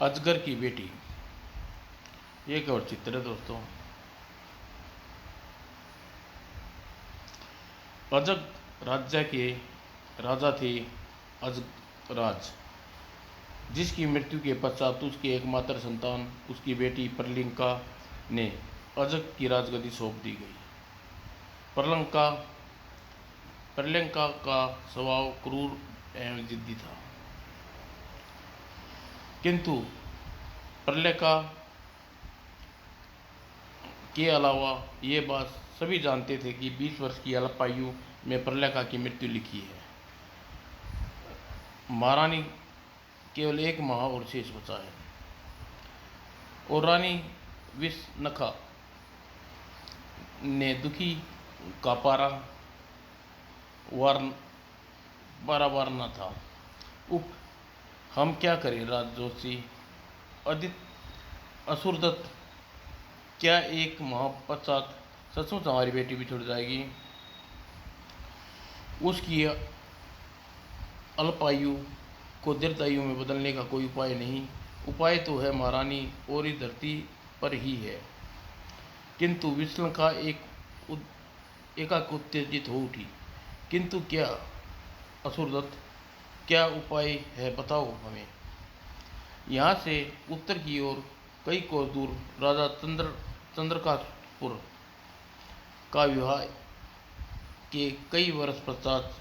अजगर की बेटी। ये एक और चित्र है दोस्तों। अजग राज्य के राजा थे अजगराज, जिसकी मृत्यु के पश्चात उसकी एकमात्र संतान उसकी बेटी प्रलंका ने अजग की राजगद्दी सौंप दी गई। प्रलंका प्रलंका का स्वभाव क्रूर एवं जिद्दी था, किंतु प्रलंका के अलावा ये बात सभी जानते थे कि 20 वर्ष की अल्पायु में प्रलंका की मृत्यु लिखी है। महारानी केवल एक माह और शेष बचा है, और रानी विषनखा ने दुखी का पारावार न था। उप हम क्या करें राजजोशी, असुरदत्त, क्या एक माह पश्चात सचमुच हमारी बेटी बिछुड़ जाएगी? उसकी अल्पायु को दीर्घायु में बदलने का कोई उपाय नहीं। उपाय तो है महारानी, और इस धरती पर ही है। किंतु विष्णुखा एकाएक उत्तेजित हो उठी। किंतु क्या असुरदत्त, क्या उपाय है, बताओ हमें। यहाँ से उत्तर की ओर कई कोस दूर राजा चंद्रकापुर का विवाह के कई वर्ष पश्चात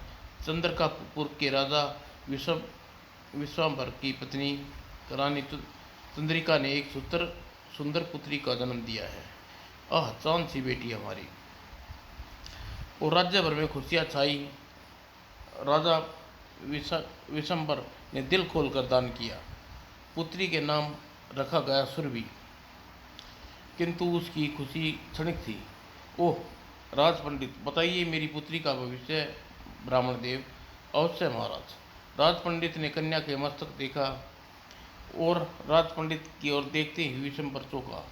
चंद्रकापुर के राजा विश्वाम्बर की पत्नी रानी चंद्रिका ने एक सुंदर पुत्री का जन्म दिया है। आह, चांद सी बेटी हमारी। और राज्य भर में खुशियाँ छाई। राजा विशंबर ने दिल खोलकर दान किया। पुत्री के नाम रखा गया सुरभि। किंतु उसकी खुशी क्षणिक थी। ओह राज पंडित, बताइए मेरी पुत्री का भविष्य। ब्राह्मण देव, अवश्य महाराज। राज पंडित ने कन्या के मस्तक देखा और राज पंडित की ओर देखते ही विशंबर चौंका।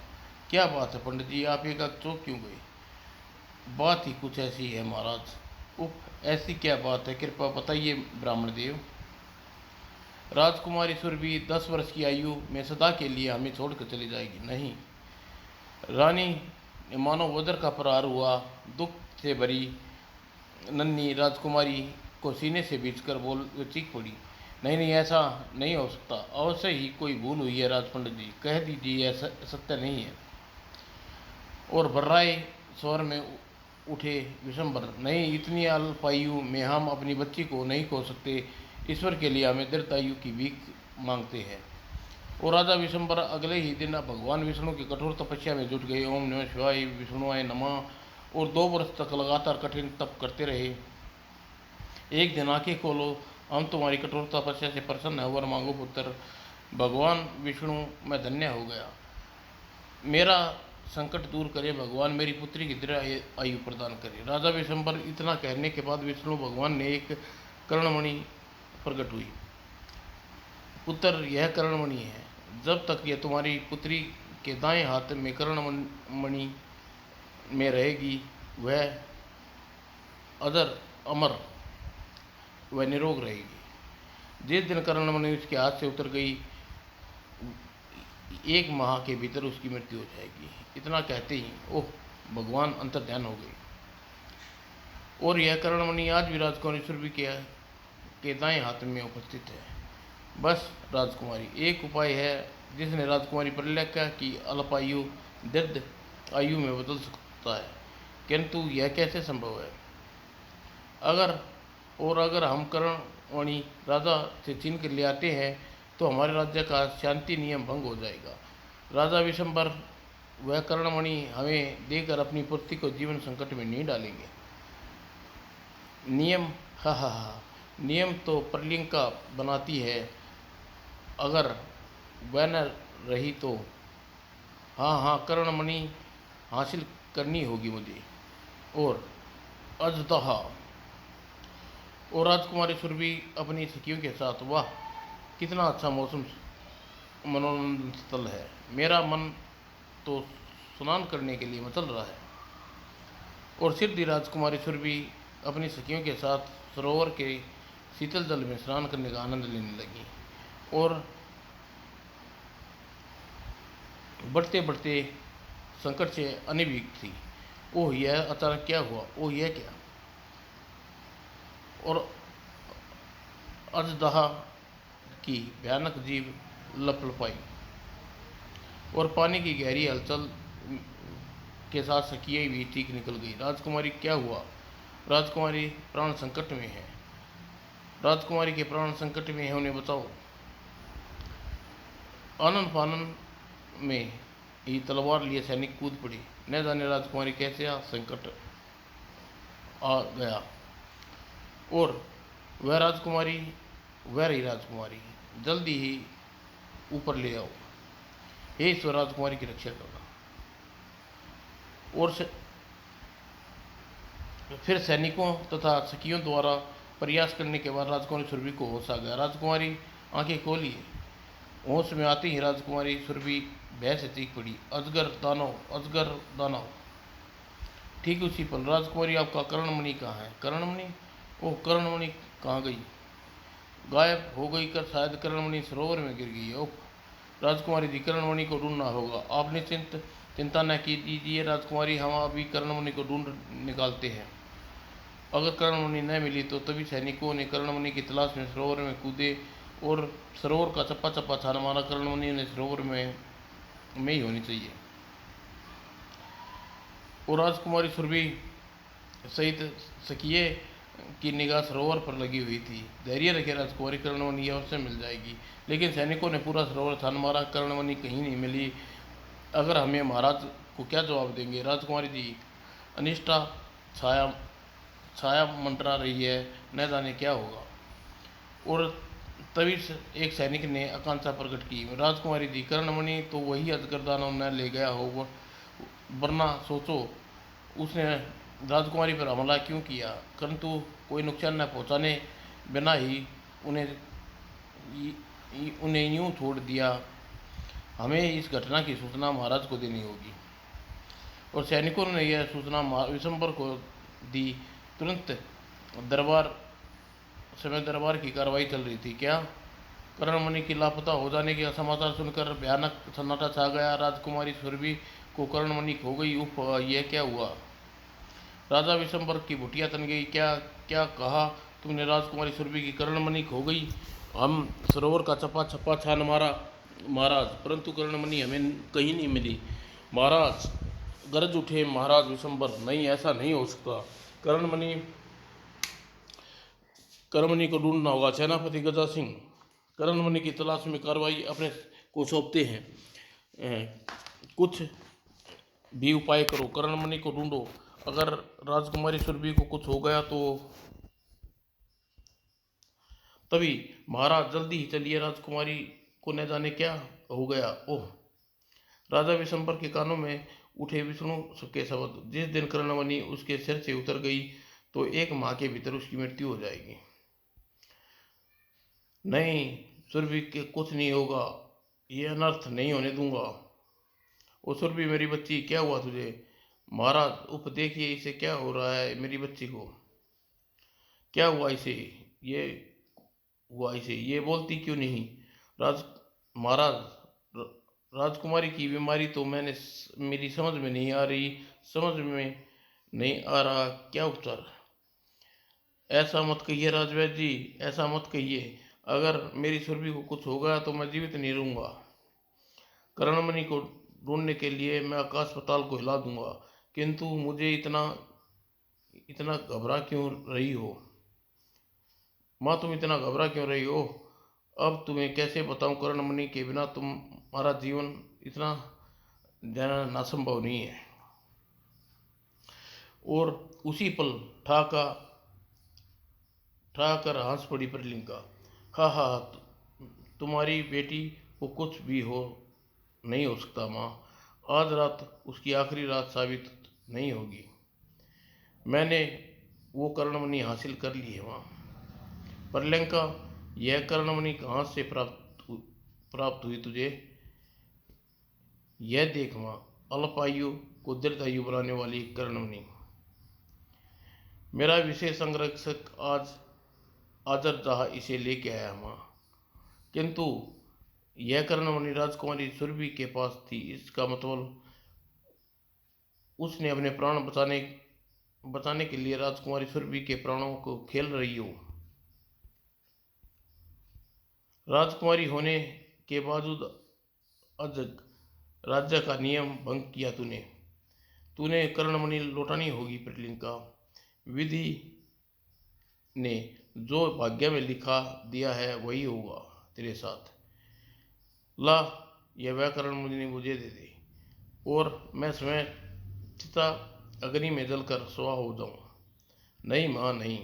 क्या बात है पंडित जी, आप एकाएक चौंक क्यों गए? बात ही कुछ ऐसी है महाराज। उप, ऐसी क्या बात है, कृपया बताइए ब्राह्मण देव। राजकुमारी सुरभि 10 वर्ष की आयु में सदा के लिए हमें छोड़कर चली जाएगी। नहीं, रानी मानो वज्र का प्रहार हुआ। दुख से भरी नन्ही राजकुमारी को सीने से भींचकर चीख पड़ी। नहीं नहीं, ऐसा नहीं हो सकता। अवश्य ही कोई भूल हुई है राज पंडित जी, कह दीजिए ऐसा सत्य नहीं है। और भर्राए स्वर में उठे विशंबर, नहीं, इतनी अल्पायु में हम अपनी बच्ची को नहीं खो सकते। ईश्वर के लिए हमें दीर्घायु की भीख मांगते हैं। और राजा विशंबर अगले ही दिन भगवान विष्णु की कठोर तपस्या में जुट गए। ओम नमः शिवाय, विष्णुआय नमः। और 2 वर्ष तक लगातार कठिन तप करते रहे। एक दिन, आंखें खोलो, हम तुम्हारी कठोर तपस्या से प्रसन्न है, वर मांगो पुत्र। भगवान विष्णु, मैं धन्य हो गया। मेरा संकट दूर करे भगवान, मेरी पुत्री की दीर्घ आयु प्रदान करे। राजा विशंबर इतना कहने के बाद विष्णु भगवान ने एक कर्णमणि प्रकट हुई। पुत्र, यह कर्णमणि है। जब तक यह तुम्हारी पुत्री के दाएं हाथ में कर्णमणि में रहेगी, वह अजर अमर व निरोग रहेगी। जिस दिन कर्णमणि उसके हाथ से उतर गई, 1 माह के भीतर उसकी मृत्यु हो जाएगी। इतना कहते ही ओह, भगवान अंतर्ध्यान हो गए। और यह कर्णमणि आज भी राजकुमारी सुरभि के दाएं हाथ में उपस्थित है। बस राजकुमारी, एक उपाय है जिसने राजकुमारी प्रलंका की अल्पायु दीर्घ आयु में बदल सकता है। किंतु यह कैसे संभव है? अगर हम कर्णमणि राजा से छीन कर ले आते हैं तो हमारे राज्य का शांति नियम भंग हो जाएगा। राजा विशंबर वह कर्णमणि हमें देकर अपनी पुत्री को जीवन संकट में नहीं डालेंगे। नियम, हा हा हा, नियम तो प्रलंका बनाती है, अगर वह न रही तो। हाँ हाँ, कर्णमणि हासिल करनी होगी मुझे। और अजदहा। और राजकुमारी सुरभि अपनी सखियों के साथ, वाह कितना अच्छा मौसम, मनोरंजन स्थल है। मेरा मन तो स्नान करने के लिए मचल रहा है। और सिद्धि राजकुमारी सुरभि अपनी सखियों के साथ सरोवर के शीतल जल में स्नान करने का आनंद लेने लगी। और बढ़ते बढ़ते संकट से अनभिज्ञ थी। ओह यह अचानक क्या हुआ, ओह यह क्या। और अजदहा की भयानक जीभ लपलपाई और पानी की गहरी हलचल के साथ सकिए भी चीख निकल गई। राजकुमारी क्या हुआ, राजकुमारी प्राण संकट में है, राजकुमारी के प्राण संकट में है, उन्हें बचाओ। आनन फानन में ही तलवार लिए सैनिक कूद पड़े। न जाने राजकुमारी कैसे संकट आ गया और वह रही राजकुमारी, जल्दी ही ऊपर ले आओ, हे ईश्वर राजकुमारी की रक्षा करना। और फिर सैनिकों तथा सखियों द्वारा प्रयास करने के बाद राजकुमारी सुरभि को होश आ गया। राजकुमारी आंखें खोली, होश में आती ही राजकुमारी सुरभि भय से चीख पड़ी, अजगर दानव, अजगर दानव। ठीक उसी पल राजकुमारी, आपका कर्णमणि कहाँ है, कर्णमणि, ओह कर्णमणि कहाँ गई, गायब हो गई कर, शायद कर्णमणि सरोवर में गिर गई। ओह राजकुमारी जी, कर्णमणि को ढूंढना होगा, आपने चिंता न कीजिए राजकुमारी, हम अभी कर्णमणि को ढूंढ निकालते हैं। अगर कर्णमणि न मिली तो तभी सैनिकों ने कर्णमणि की तलाश में सरोवर में कूदे और सरोवर का चप्पा चप्पा छान मारा। कर्णमणि ने सरोवर में ही होनी चाहिए। और राजकुमारी सुरभि सहित सखिए की निगाह सरोवर पर लगी हुई थी। धैर्य रखे राजकुमारी, कर्णमणि अवश्य मिल जाएगी। लेकिन सैनिकों ने पूरा सरोवर छान मारा, कर्णमणि कहीं नहीं मिली। अगर हमें महाराज को क्या जवाब देंगे। राजकुमारी जी, अनिष्टा छाया छाया मंडरा रही है, न जाने क्या होगा। और तभी एक सैनिक ने आकांक्षा प्रकट की, राजकुमारी जी, कर्णमणि तो वही अजगर दानव न ले गया हो, वरना सोचो उसने राजकुमारी पर हमला क्यों किया, परंतु कोई नुकसान न पहुंचाने बिना ही उन्हें यूं छोड़ दिया। हमें इस घटना की सूचना महाराज को देनी होगी। और सैनिकों ने यह सूचना विशंबर को दी। तुरंत दरबार की कार्रवाई चल रही थी। क्या कर्णमणि की लापता हो जाने के समाचार सुनकर भयानक सन्नाटा छा गया। राजकुमारी सुरभि को कर्णमणि खो गई, उफ यह क्या हुआ। राजा विशंबर की भुटिया तन गई। क्या क्या कहा तुमने, राजकुमारी सुरभि की कर्णमणि खो गई। हम सरोवर का चप्पा छप्पा छान मारा महाराज, परंतु कर्णमणि हमें कहीं नहीं मिली। महाराज गरज उठे महाराज विशंबर, नहीं ऐसा नहीं हो सकता, कर्णमणि को ढूंढना होगा। सेनापति गजा सिंह कर्णमणि की तलाश में कार्रवाई अपने को सौंपते हैं। कुछ भी उपाय करो, कर्णमणि को ढूंढो। अगर राजकुमारी सुरभि को कुछ हो गया तो तभी महाराज जल्दी ही चलिए, राजकुमारी को न जाने क्या हो गया। ओह राजा विशंबर के कानों में उठे विष्णु के शब्द, जिस दिन कर्णमणि उसके सिर से उतर गई तो एक माह के भीतर उसकी मृत्यु हो जाएगी। नहीं सुरभि के कुछ नहीं होगा, ये अनर्थ नहीं होने दूंगा। ओ सुरभि मेरी बच्ची, क्या हुआ तुझे। महाराज उप देखिए इसे क्या हो रहा है, मेरी बच्ची को क्या हुआ, इसे ये बोलती क्यों नहीं। राज महाराज राजकुमारी की बीमारी तो मेरी समझ में नहीं आ रही, समझ में नहीं आ रहा क्या उपचार। ऐसा मत कहिए राजवैद्य जी, ऐसा मत कहिए, अगर मेरी सुरभि को कुछ हो गया तो मैं जीवित नहीं रहूंगा। कर्णमणि को ढूंढने के लिए मैं आकाश पाताल को हिला दूंगा, किंतु मुझे इतना घबरा क्यों रही हो। माँ तुम इतना घबरा क्यों रही हो, अब तुम्हें कैसे बताऊं, कर्णमणि के बिना तुम्हारा जीवन इतना जाना नासंभव नहीं है। और उसी पल ठाकर हंस पड़ी प्रलिंका, हा हा, तुम्हारी बेटी को कुछ भी नहीं हो सकता माँ, आज रात उसकी आखिरी रात साबित नहीं होगी। मैंने वो कर्णमणि हासिल कर ली है माँ। प्रलंका, यह कर्णमणि कहाँ से प्राप्त हुई तुझे। यह देख माँ, अल्पायु को दीर्घायु बनाने वाली कर्णमणि। मेरा विशेष अंगरक्षक आज आजर जहाँ इसे लेके आया माँ, किंतु यह कर्णमणि राजकुमारी सुरभि के पास थी। इसका मतलब उसने अपने प्राण बचाने के लिए राजकुमारी सुरभि के प्राणों को खेल रही हो। राजकुमारी होने के बावजूद अजग राज्य का नियम भंग किया तूने। तूने कर्णमणि लौटानी होगी प्रियंका। विधि ने जो भाग्य में लिखा दिया है वही होगा तेरे साथ। ला, यह वह कर्णमणि मुझे दे दे और मैं स्वयं चिता अग्नि में जलकर स्वाहा हो जाऊं। नहीं माँ नहीं,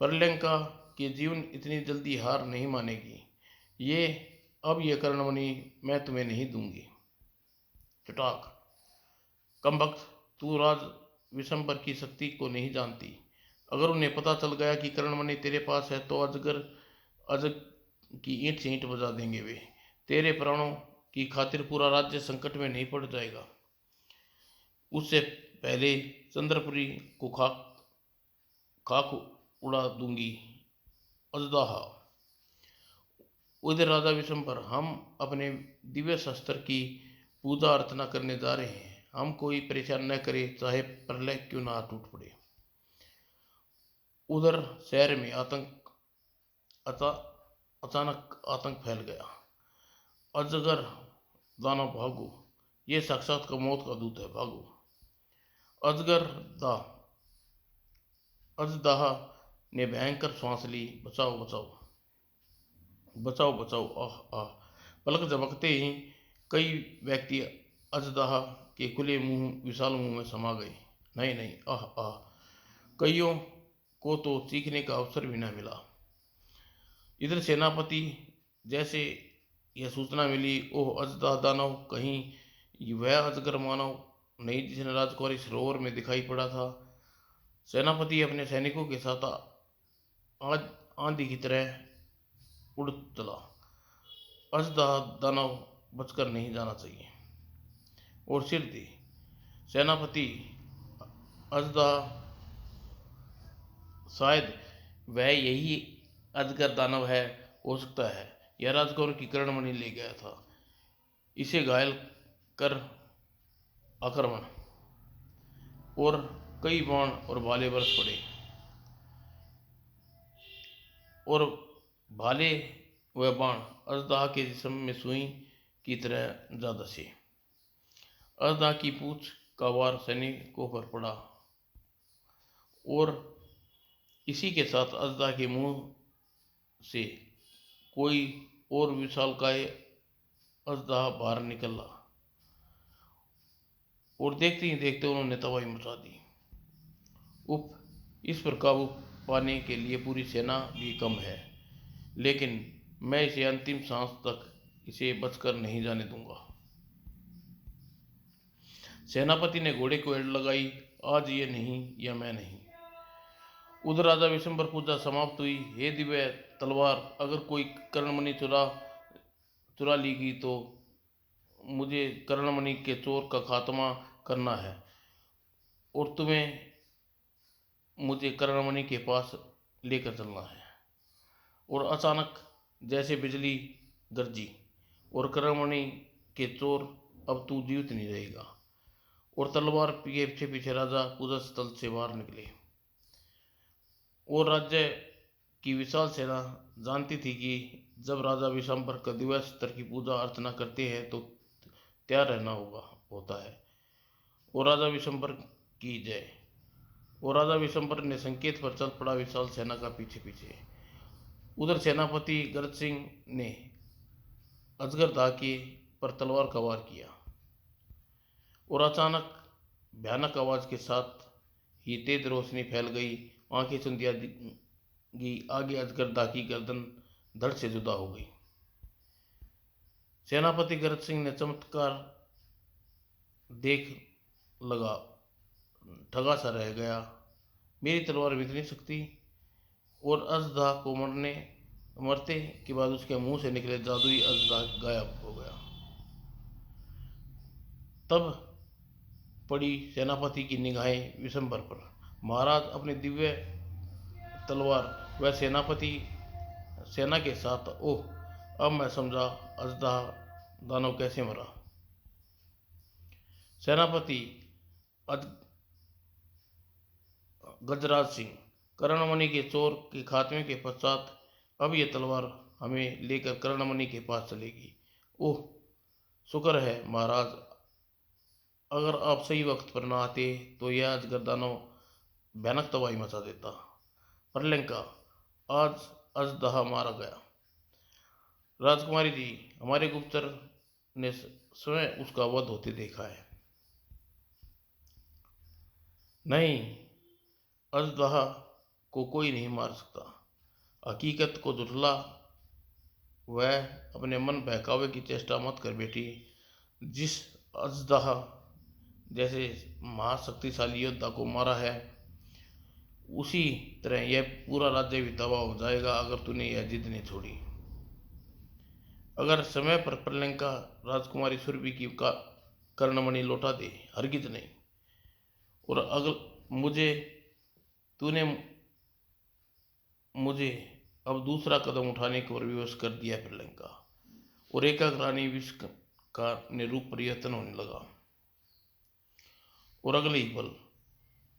प्रियंका के जीवन इतनी जल्दी हार नहीं मानेगी। ये कर्णमणि मैं तुम्हें नहीं दूंगी। चटाक। कमबख्त, तू राज विशंबर की शक्ति को नहीं जानती। अगर उन्हें पता चल गया कि कर्णमणि तेरे पास है तो अजग की ईंट से ईंट बजा देंगे वे। तेरे प्राणों की खातिर पूरा राज्य संकट में नहीं पड़ जाएगा। उससे पहले चंद्रपुरी को खाक उड़ा दूंगी। अजदाहा। उधर राजा विशंबर, हम अपने दिव्य शस्त्र की पूजा अर्चना करने जा रहे हैं। हम कोई परेशान न करे, चाहे प्रलय क्यों ना टूट पड़े। उधर शहर में अचानक आतंक फैल गया। अजगर दानव भागो, ये साक्षात का मौत का दूत है, भागो। अजगर दा अजदाह ने भयंकर श्वास ली। बचाओ बचाओ बचाओ बचाओ, आह आह। पलक झपकते ही कई व्यक्ति अजदाह के खुले विशाल मुंह में समा गए। नहीं नहीं, आह आह। कईयों को तो चीखने का अवसर भी न मिला। इधर सेनापति, जैसे यह सूचना मिली, ओह अजदाह दानव, कहीं वह अजगर मानव नहीं जिसने राजकुमारी सरोवर में दिखाई पड़ा था। सेनापति अपने सैनिकों के साथ आज आंधी की तरह उड़ चला। अजदाह दानव बचकर नहीं जाना चाहिए। और सिर दी सेनापति। अजदाह, शायद वह यही अजगर दानव है, हो सकता है यह राजकुमार की कर्णमणि ले गया था। इसे घायल कर आक्रमण। और कई बाण और भाले बरस पड़े और भाले व बाण अजदाह के जिस्म में सुई की तरह जा धसे। अजदाह की पूंछ का वार सैनिकों पर पड़ा और इसी के साथ अजदाह के मुंह से कोई और विशालकाय अजदाह बाहर निकला और देखते ही देखते उन्होंने तबाही मचा दी। इस पर काबू पाने के लिए पूरी सेना भी कम है, लेकिन मैं इसे अंतिम सांस तक इसे बचकर नहीं जाने दूंगा। सेनापति ने घोड़े को एड़ लगाई। आज ये नहीं या मैं नहीं। उधर राजा विशंबर पूजा समाप्त हुई। हे दिव्य तलवार, अगर कोई कर्णमणि चुरा ली गई तो मुझे कर्णमणि के चोर का खात्मा करना है और तुम्हें मुझे कर्णमणि के पास लेकर चलना है। और अचानक जैसे बिजली गरजी और कर्णमणि के चोर, अब तू जीवित नहीं रहेगा। और तलवार के पीछे पीछे राजा पूजा स्थल से बाहर निकले। और राज्य की विशाल सेना जानती थी कि जब राजा विशंबर का दिव्य शस्त्र की पूजा अर्चना करते हैं तो तैयार रहना होता है। और राजा विशंबर की जय। और राजा विशंबर ने संकेत पर चल पड़ा विशाल सेना का पीछे पीछे। उधर सेनापति गरज सिंह ने अजगर दाके पर तलवार का वार किया और अचानक भयानक आवाज के साथ ही तेज रोशनी फैल गई। आंखें चुंदिया गई। आगे अजगर दा की गर्दन धड़ से जुदा हो गई। सेनापति गरज सिंह ने चमत्कार देख लगा, ठगा सा रह गया। मेरी तलवार में इतनी शक्ति। और अजदा को मरते के बाद उसके मुंह से निकले जादुई अजदा गायब हो गया। तब पड़ी सेनापति की निगाहें विशंबर पर। महाराज, अपने दिव्य तलवार व सेना के साथ ओह अब मैं समझा अजदा दानव कैसे मरा। सेनापति गजराज सिंह, कर्णमणि के चोर के खात्मे के पश्चात अब ये तलवार हमें लेकर कर्णमणि के पास चलेगी। ओह, शुक्र है महाराज, अगर आप सही वक्त पर न आते तो यह अजगर दानव भयानक तबाही मचा देता। प्रलंका, आज अजदहा मारा गया। राजकुमारी जी, हमारे गुप्तचर ने स्वयं उसका वध होते देखा है। नहीं, अजदहा को कोई नहीं मार सकता। हकीकत को झुठला वह अपने मन बहकावे की चेष्टा मत कर बेटी। जिस अजदहा जैसे महाशक्तिशाली योद्धा को मारा है, उसी तरह यह पूरा राज्य भी तबाह हो जाएगा अगर तूने यह जिद नहीं छोड़ी। अगर समय पर प्रलंका राजकुमारी सुरभि की का कर्णमणि लौटा दे, हरगिज नहीं। और अगर तूने मुझे अब दूसरा कदम उठाने पर विवश कर दिया प्रलंका। और एकाग्र रानी विष का निरूप परिवर्तन होने लगा। और अगले ही पल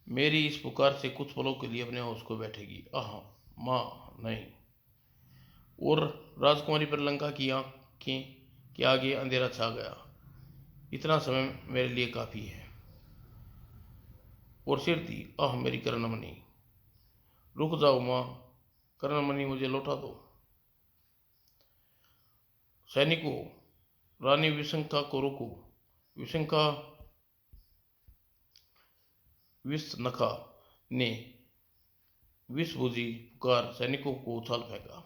मेरी इस पुकार से कुछ पलों के लिए अपने होश को बैठेगी। आह माँ, नहीं। और राजकुमारी प्रलंका की आंखें के आगे अंधेरा छा गया। इतना समय मेरे लिए काफी है। और सिर थी, आह मेरी कर्णमणि। रुक जाओ माँ, कर्णमणि मुझे लौटा दो। सैनिकों, रानी विशंखा को रोको। विशंखा विषनखा ने विषभुजी पुकार सैनिकों को उछाल फेंका।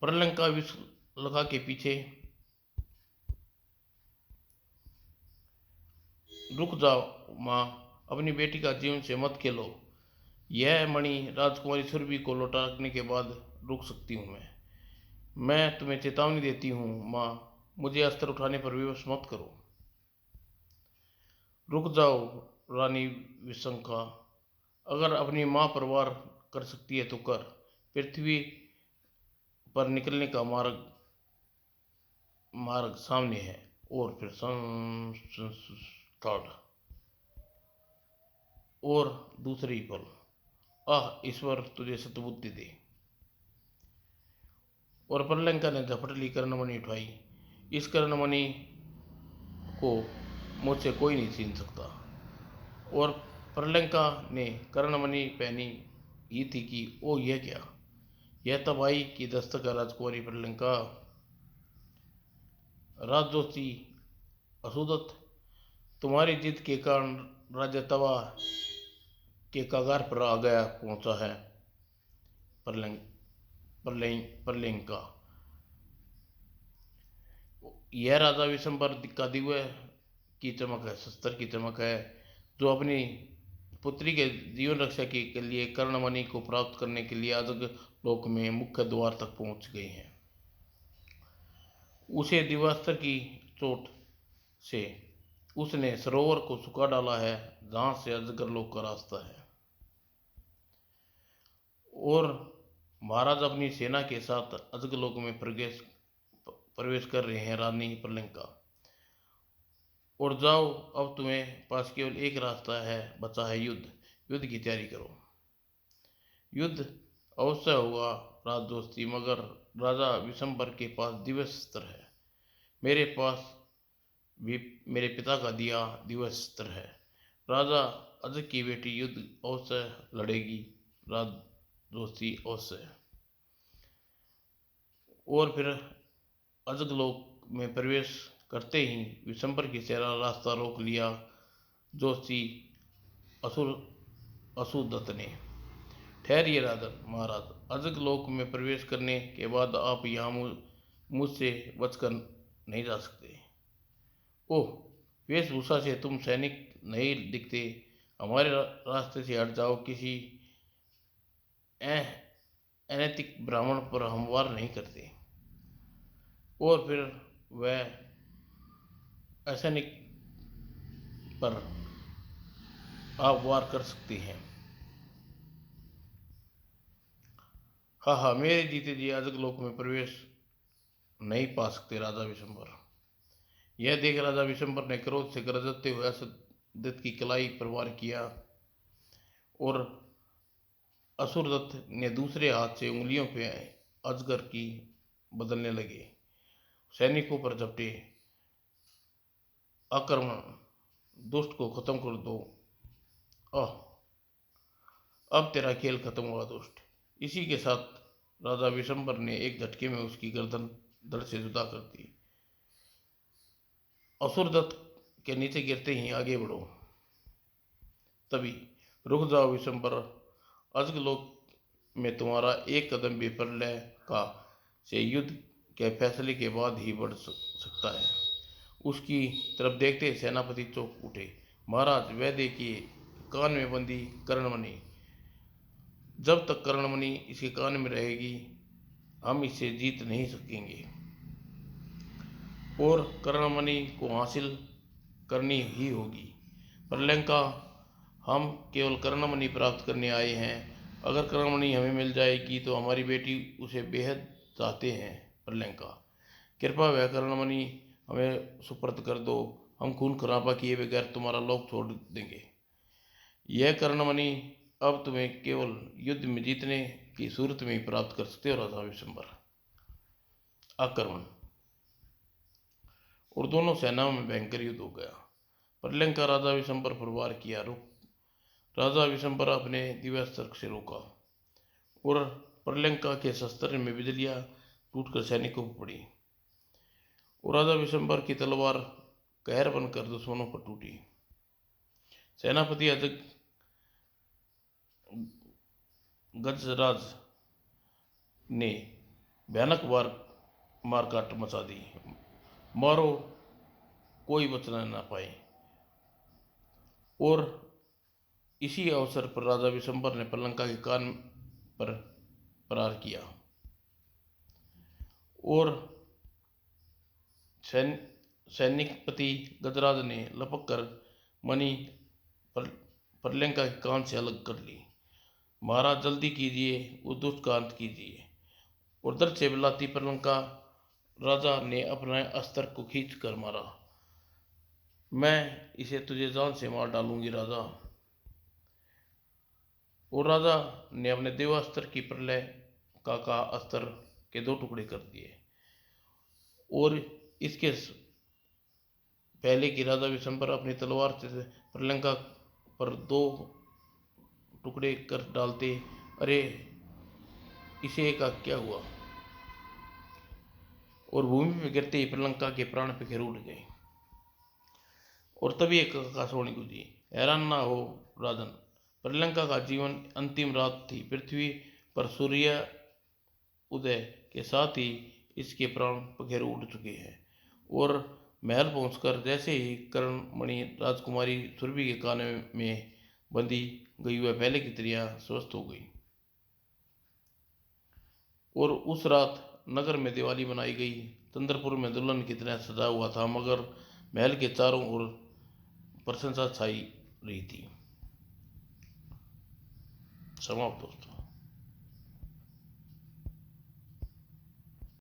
प्रलंका विषलखा के पीछे। रुक जाओ माँ, अपनी बेटी का जीवन से मत खेलो। यह मणि राजकुमारी सुरभि को लौटाने के बाद रुक सकती हूँ मैं तुम्हें चेतावनी देती हूँ माँ, मुझे अस्त्र उठाने पर विवश मत करो। रुक जाओ रानी विशंखा, अगर अपनी माँ पर वार कर सकती है तो कर। पृथ्वी पर निकलने का मार्ग सामने है। और फिर थर्ड और दूसरी पल, आह ईश्वर तुझे सद्बुद्धि दे। और प्रलंका ने झपट ली कर्णमणि उठाई। इस कर्णमणि को मुझसे कोई नहीं छीन सकता। और प्रलंका ने कर्णमणि पहनी ही थी कि ओ यह क्या, यह तबाही की दस्तक है। राजकुमारी प्रलंका, राजदोषी असुदत, तुम्हारी जिद के कारण राज्य तबाह के कगार पर आ गया पहुंचा है। प्रलंका, यह राजा विशंबर का दिव्य की चमक है, शस्त्र की चमक है, जो अपनी पुत्री के जीवन रक्षा के लिए कर्णमणि को प्राप्त करने के लिए अजग लोक में मुख्य द्वार तक पहुंच गई हैं। उसे दिवास्त्र की चोट से उसने सरोवर को सुखा डाला है, जहां से अजगर लोक का रास्ता है। और महाराज अपनी सेना के साथ अजगर लोक में प्रवेश कर रहे हैं। रानी प्रलंका, और जाओ, अब तुम्हें पास केवल एक रास्ता है बचा है, युद्ध की तैयारी करो। युद्ध अवश्य होगा राजदोस्ती, मगर राजा विशंबर के पास दिव्य शस्त्र है। मेरे पास भी मेरे पिता का दिया दिव्य शस्त्र है। राजा अजग की बेटी युद्ध अवश्य लड़ेगी, राजदोस्ती अवश्य। और फिर अजग लोक में प्रवेश करते ही विशंबर की सेना रास्ता रोक लिया। जोशी असुदत्त ने, ठहरिए राजन महाराज, अजग लोक में प्रवेश करने के बाद आप यहाँ मुझसे बचकर नहीं जा सकते। ओह, वेशभूषा से तुम सैनिक नहीं दिखते, हमारे रास्ते से हट जाओ। किसी अनैतिक ब्राह्मण पर हम वार नहीं करते। और फिर वह असैनिक पर आप वार कर सकते हैं। हाँ हाँ, मेरे जीते जी अजगलोक में प्रवेश नहीं पा सकते राजा विशंबर। यह देख राजा विशंबर ने क्रोध से गरजते हुए असुरदत्त की कलाई पर वार किया और असुरदत्त ने दूसरे हाथ से उंगलियों पे अजगर की बदलने लगे। सैनिकों पर झपटे, आक्रमण, दुष्ट को खत्म कर दो। आह, अब तेरा खेल खत्म हुआ दुष्ट। इसी के साथ राजा विशंबर ने एक झटके में उसकी गर्दन धड़ से जुदा कर दी। असुरदत्त के नीचे गिरते ही आगे बढ़ो। तभी रुक जाओ विशंबर, अजगलोक में तुम्हारा एक कदम भी प्रलय का से युद्ध के फैसले के बाद ही बढ़ सकता है। उसकी तरफ देखते सेनापति चौंक उठे। महाराज, वह देखिए, कान में बंदी कर्णमणि। जब तक कर्णमणि इसके कान में रहेगी हम इसे जीत नहीं सकेंगे और कर्णमणि को हासिल करनी ही होगी। प्रलंका, हम केवल कर्णमणि प्राप्त करने आए हैं। अगर कर्णमणि हमें मिल जाएगी तो हमारी बेटी उसे बेहद चाहते हैं। प्रलंका, कृपया वह कर्णमणि हमें सुपर्द कर दो। हम खून खराबा किए बगैर तुम्हारा लोक छोड़ देंगे। यह कर्णमणि अब तुम्हें केवल युद्ध में जीतने की सूरत में ही प्राप्त कर सकते हो राजा विशंबर। आक्रमण, और दोनों सेनाओं में भयंकर युद्ध हो गया। प्रलंका राजा विशंबर पर वार किया। राजा विशंबर अपने दिव्यास्त्र से रोका और प्रलंका के शस्त्र में बिजलियां टूटकर सैनिकों पर पड़ी और राजा विशंबर की तलवार कहर बनकर दुश्मनों पर टूटी। सेनापति अजग गजराज ने भयानक मारकाट मचा दी। मारो, कोई बचना न पाए। और इसी अवसर पर राजा विशंबर ने प्रलंका के कान पर प्रहार किया और सैनिकपति गजराज ने लपक कर मणि प्रलंका के कान से अलग कर ली। महाराज, जल्दी कीजिए, उस दुष्ट का अंत कीजिए। और दर्द से बिलाती प्रलंका राजा ने अपना अस्त्र को खींच कर मारा। मैं इसे तुझे जान से मार डालूंगी राजा। और राजा ने अपने देवास्त्र की प्रलय का अस्त्र के दो टुकड़े कर दिए और इसके पहले कि राजा विशंबर अपनी तलवार से प्रलंका पर दो टुकड़े कर डालते, अरे इसे का क्या हुआ, और भूमि में गिरते ही प्रलंका के प्राण पखेरु उड़ गए। और तभी एक आकाशवाणी गूंजी, हैरान ना हो राजन, प्रलंका का जीवन अंतिम रात थी। पृथ्वी पर सूर्य उदय के साथ ही इसके प्राण पखेरु उड़ चुके हैं और महल पहुंचकर जैसे ही कर्णमणि राजकुमारी सुरभि के कान में बंधी गई वह पहले की तरह स्वस्थ हो गई। और उस रात नगर में दिवाली मनाई गई। चंद्रपुर में दुल्हन की तरह सजा हुआ था, मगर महल के चारों ओर प्रशंसा छाई रही थी। समाप्त दोस्तों।